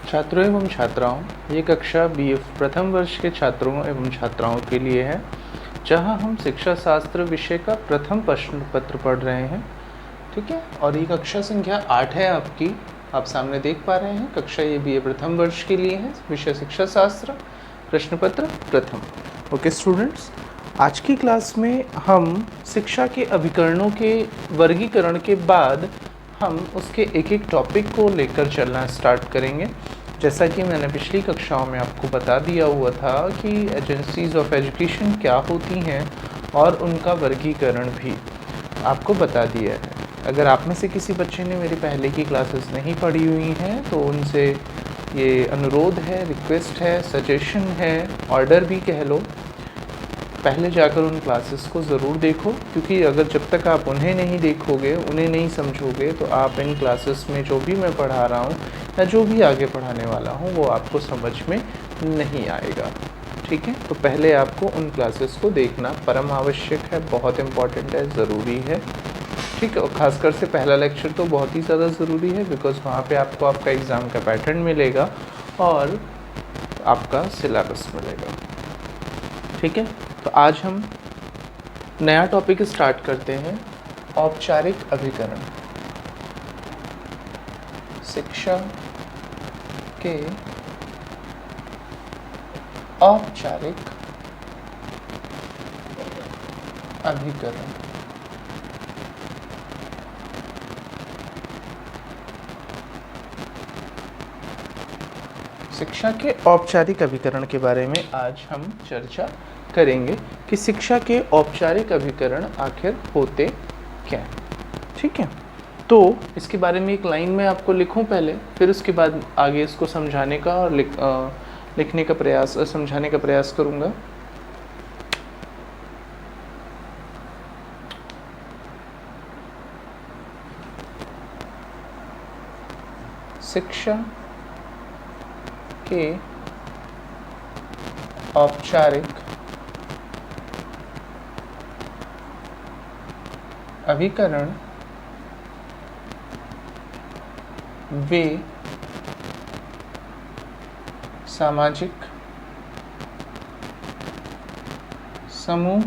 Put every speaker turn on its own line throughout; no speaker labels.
छात्रों एवं छात्राओं, ये कक्षा BF प्रथम वर्ष के छात्रों एवं छात्राओं के लिए है, जहां हम शिक्षा शास्त्र विषय का प्रथम प्रश्न पत्र पढ़ रहे हैं। ठीक है, और ये कक्षा संख्या 8 है आपकी। आप सामने देख पा रहे हैं, कक्षा ये BA प्रथम वर्ष के लिए है, विषय शिक्षा शास्त्र, प्रश्न पत्र प्रथम। ओके स्टूडेंट्स, आज की क्लास में हम शिक्षा के अभिकरणों के वर्गीकरण के बाद हम उसके एक एक टॉपिक को लेकर चलना स्टार्ट करेंगे। जैसा कि मैंने पिछली कक्षाओं में आपको बता दिया हुआ था कि एजेंसीज ऑफ एजुकेशन क्या होती हैं और उनका वर्गीकरण भी आपको बता दिया है। अगर आप में से किसी बच्चे ने मेरी पहले की क्लासेस नहीं पढ़ी हुई हैं तो उनसे ये अनुरोध है, रिक्वेस्ट है, सजेशन है, ऑर्डर भी कह लो, पहले जाकर उन क्लासेस को ज़रूर देखो, क्योंकि अगर जब तक आप उन्हें नहीं देखोगे, उन्हें नहीं समझोगे, तो आप इन क्लासेस में जो भी मैं पढ़ा रहा हूँ या जो भी आगे पढ़ाने वाला हूँ वो आपको समझ में नहीं आएगा। ठीक है, तो पहले आपको उन क्लासेस को देखना परम आवश्यक है, बहुत इम्पॉर्टेंट है, ज़रूरी है। ठीक है, और ख़ासकर से पहला लेक्चर तो बहुत ही ज़्यादा ज़रूरी है, बिकॉज़ वहाँ पे आपको आपका एग्ज़ाम का पैटर्न मिलेगा और आपका सिलेबस मिलेगा। ठीक है, तो आज हम नया टॉपिक स्टार्ट करते हैं, औपचारिक अभिकरण। शिक्षा के औपचारिक अभिकरण। शिक्षा के औपचारिक अभिकरण के बारे में आज हम चर्चा करेंगे कि शिक्षा के औपचारिक अभिकरण आखिर होते क्या हैं। ठीक है, तो इसके बारे में एक लाइन में आपको लिखूं पहले, फिर उसके बाद आगे इसको समझाने का और लिखने का प्रयास, समझाने का प्रयास करूंगा। शिक्षा के औपचारिक अभिकरण वे सामाजिक समूह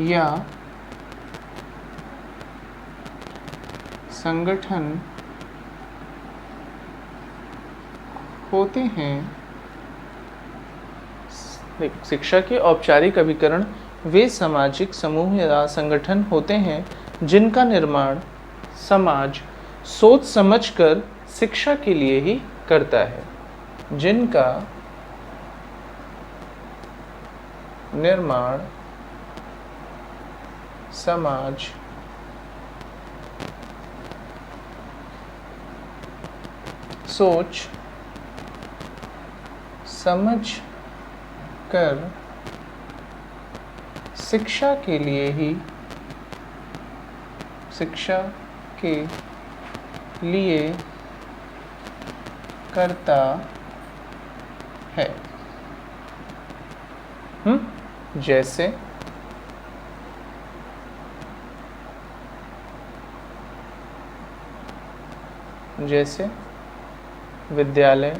या संगठन होते हैं। शिक्षा के औपचारिक अभिकरण वे सामाजिक समूह या संगठन होते हैं जिनका निर्माण समाज सोच समझकर शिक्षा के लिए ही करता है। जिनका निर्माण समाज सोच समझ कर शिक्षा के लिए ही करता है। जैसे विद्यालय,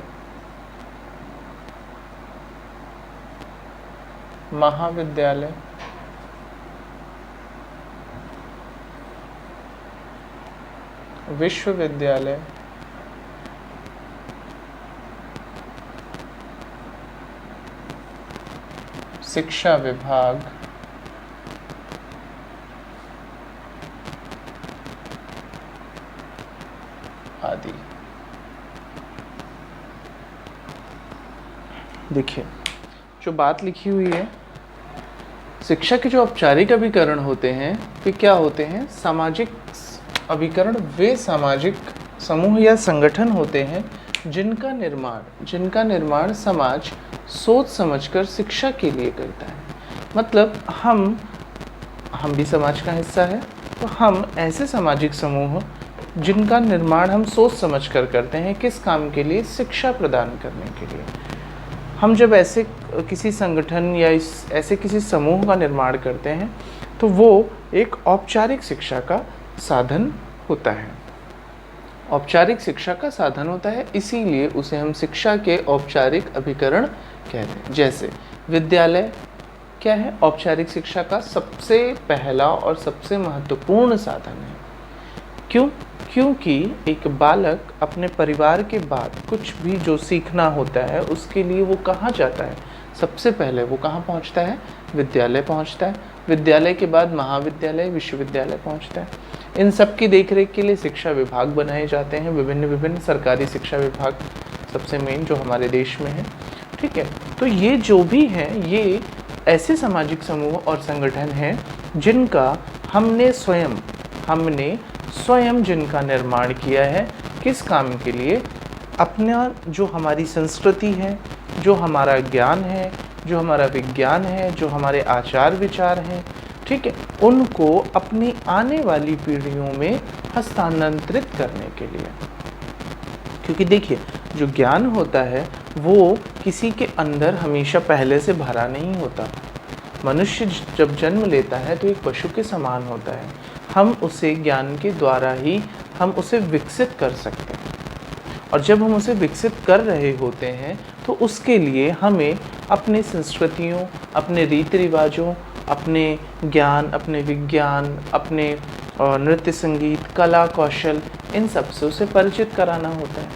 महाविद्यालय, विश्वविद्यालय, शिक्षा विभाग, आदि। देखिए, जो बात लिखी हुई है, शिक्षा के जो औपचारिक अभिकरण होते हैं वे क्या होते हैं? सामाजिक अभिकरण वे सामाजिक समूह या संगठन होते हैं जिनका निर्माण समाज सोच समझकर शिक्षा के लिए करता है। मतलब हम भी समाज का हिस्सा है, तो हम ऐसे सामाजिक समूह जिनका निर्माण हम सोच समझकर करते हैं, किस काम के लिए? शिक्षा प्रदान करने के लिए। हम जब ऐसे किसी संगठन या ऐसे किसी समूह का निर्माण करते हैं तो वो एक औपचारिक शिक्षा का साधन होता है। औपचारिक शिक्षा का साधन होता है, इसीलिए उसे हम शिक्षा के औपचारिक अभिकरण कहते हैं। जैसे विद्यालय क्या है? औपचारिक शिक्षा का सबसे पहला और सबसे महत्वपूर्ण साधन है। क्यों? क्योंकि एक बालक अपने परिवार के बाद कुछ भी जो सीखना होता है उसके लिए वो कहाँ जाता है? सबसे पहले वो कहाँ पहुँचता है? विद्यालय पहुँचता है। विद्यालय के बाद महाविद्यालय, विश्वविद्यालय पहुँचता है। इन सब की देखरेख के लिए शिक्षा विभाग बनाए जाते हैं, विभिन्न सरकारी शिक्षा विभाग सबसे मेन जो हमारे देश में है। ठीक है, तो ये जो भी हैं ये ऐसे सामाजिक समूह और संगठन हैं जिनका हमने स्वयं जिनका निर्माण किया है। किस काम के लिए? अपना जो हमारी संस्कृति है, जो हमारा ज्ञान है, जो हमारा विज्ञान है, जो हमारे आचार विचार हैं, ठीक है, उनको अपनी आने वाली पीढ़ियों में हस्तांतरित करने के लिए। क्योंकि देखिए, जो ज्ञान होता है वो किसी के अंदर हमेशा पहले से भरा नहीं होता। मनुष्य जब जन्म लेता है तो एक पशु के समान होता है। हम उसे ज्ञान के द्वारा ही हम उसे विकसित कर सकते हैं, और जब हम उसे विकसित कर रहे होते हैं तो उसके लिए हमें अपने संस्कृतियों, अपने रीति रिवाजों, अपने ज्ञान, अपने विज्ञान, अपने नृत्य संगीत, कला कौशल, इन सब से उसे परिचित कराना होता है।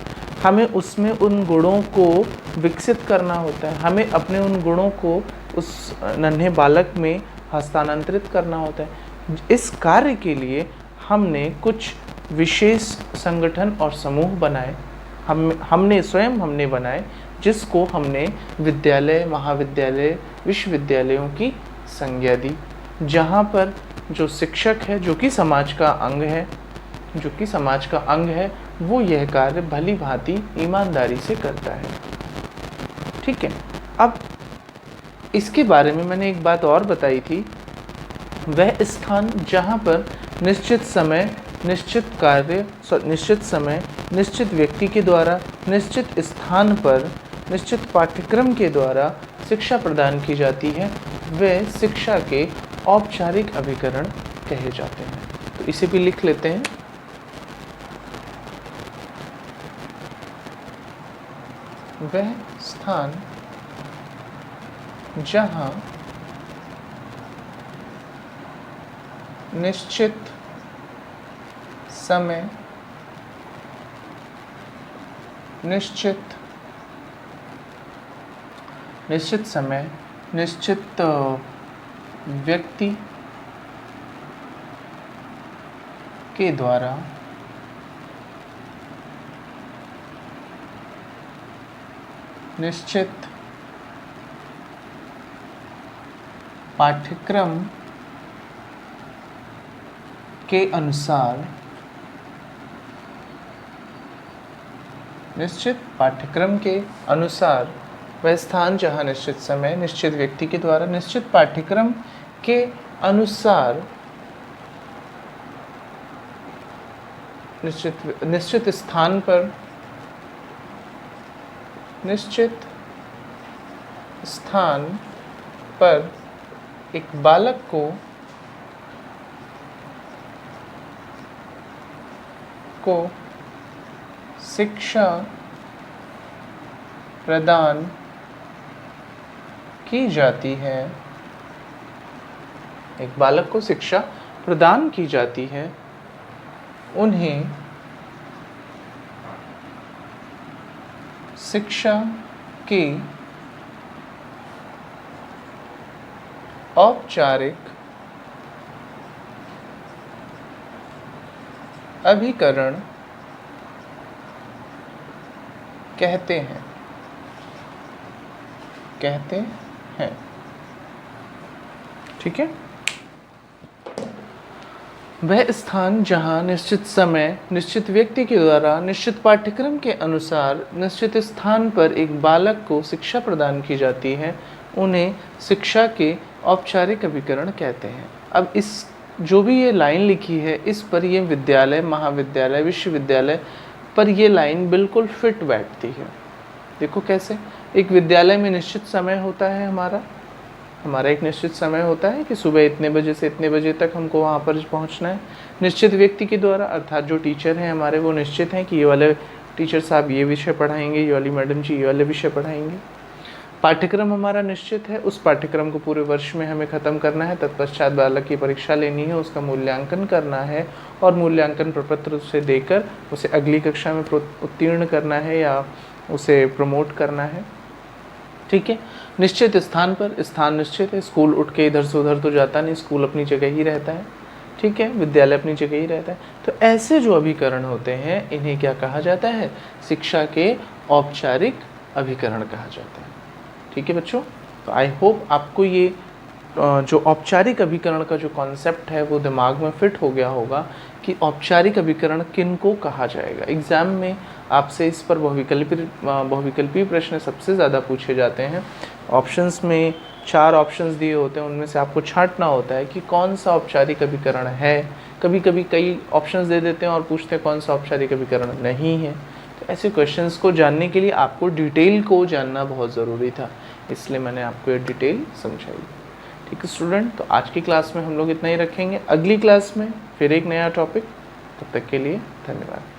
हमें उसमें उन गुणों को विकसित करना होता है। हमें अपने उन गुणों को उस नन्हे बालक में हस्तांतरित करना होता है। इस कार्य के लिए हमने कुछ विशेष संगठन और समूह बनाए, हमने बनाए, जिसको हमने विद्यालय, महाविद्यालय, विश्वविद्यालयों की संज्ञा दी, जहाँ पर जो शिक्षक है, जो कि समाज का अंग है, वो यह कार्य भली भांति ईमानदारी से करता है। ठीक है, अब इसके बारे में मैंने एक बात और बताई थी, वह स्थान जहाँ पर निश्चित समय, निश्चित व्यक्ति के द्वारा, निश्चित स्थान पर, निश्चित पाठ्यक्रम के द्वारा शिक्षा प्रदान की जाती है, वे शिक्षा के औपचारिक अभिकरण कहे जाते हैं। तो इसे भी लिख लेते हैं। वह स्थान जहाँ निश्चित समय, निश्चित व्यक्ति के द्वारा निश्चित पाठ्यक्रम के अनुसार, वह स्थान जहाँ निश्चित समय, निश्चित व्यक्ति के द्वारा, निश्चित पाठ्यक्रम के अनुसार, निश्चित स्थान पर, एक बालक को शिक्षा प्रदान की जाती है। एक बालक को शिक्षा प्रदान की जाती है, उन्हें शिक्षा के औपचारिक अभिकरण कहते हैं। ठीक है, वह स्थान जहाँ निश्चित समय, निश्चित व्यक्ति के द्वारा, निश्चित पाठ्यक्रम के अनुसार, निश्चित स्थान पर एक बालक को शिक्षा प्रदान की जाती है, उन्हें शिक्षा के औपचारिक अभिकरण कहते हैं। अब इस जो भी ये लाइन लिखी है, इस पर ये विद्यालय, महाविद्यालय, विश्वविद्यालय पर ये लाइन बिल्कुल फिट बैठती है। देखो कैसे, एक विद्यालय में निश्चित समय होता है हमारा, हमारा एक निश्चित समय होता है कि सुबह इतने बजे से इतने बजे तक हमको वहाँ पर पहुँचना है, निश्चित व्यक्ति के द्वारा, अर्थात जो टीचर हैं हमारे वो निश्चित हैं कि ये वाले टीचर साहब ये विषय पढ़ाएंगे, ये वाली मैडम जी ये वाले विषय पढ़ाएंगे। पाठ्यक्रम हमारा निश्चित है, उस पाठ्यक्रम को पूरे वर्ष में हमें ख़त्म करना है, तत्पश्चात बालक की परीक्षा लेनी है, उसका मूल्यांकन करना है और मूल्यांकन प्रपत्र उसे देकर उसे अगली कक्षा में उत्तीर्ण करना है या उसे प्रमोट करना है। ठीक है, निश्चित स्थान पर, स्थान निश्चित है, स्कूल उठ के इधर से उधर तो जाता नहीं, स्कूल अपनी जगह ही रहता है। ठीक है, विद्यालय अपनी जगह ही रहता है। तो ऐसे जो अभिकरण होते हैं इन्हें क्या कहा जाता है? शिक्षा के औपचारिक अभिकरण कहा जाता है। ठीक है बच्चों, तो आई होप आपको ये जो औपचारिक अभिकरण का जो कॉन्सेप्ट है वो दिमाग में फिट हो गया होगा कि औपचारिक अभिकरण किन को कहा जाएगा। एग्ज़ाम में आपसे इस पर बहुविकल्पी प्रश्न सबसे ज़्यादा पूछे जाते हैं। ऑप्शंस में 4 ऑप्शंस दिए होते हैं, उनमें से आपको छांटना होता है कि कौन सा औपचारिक अभिकरण है। कभी कभी कई ऑप्शंस दे देते हैं और पूछते हैं कौन सा औपचारिक अभिकरण नहीं है। तो ऐसे क्वेश्चंस को जानने के लिए आपको डिटेल को जानना बहुत ज़रूरी था, इसलिए मैंने आपको ये डिटेल समझाई। ठीक है स्टूडेंट, तो आज की क्लास में हम लोग इतना ही रखेंगे। अगली क्लास में फिर एक नया टॉपिक, तब तक के लिए धन्यवाद।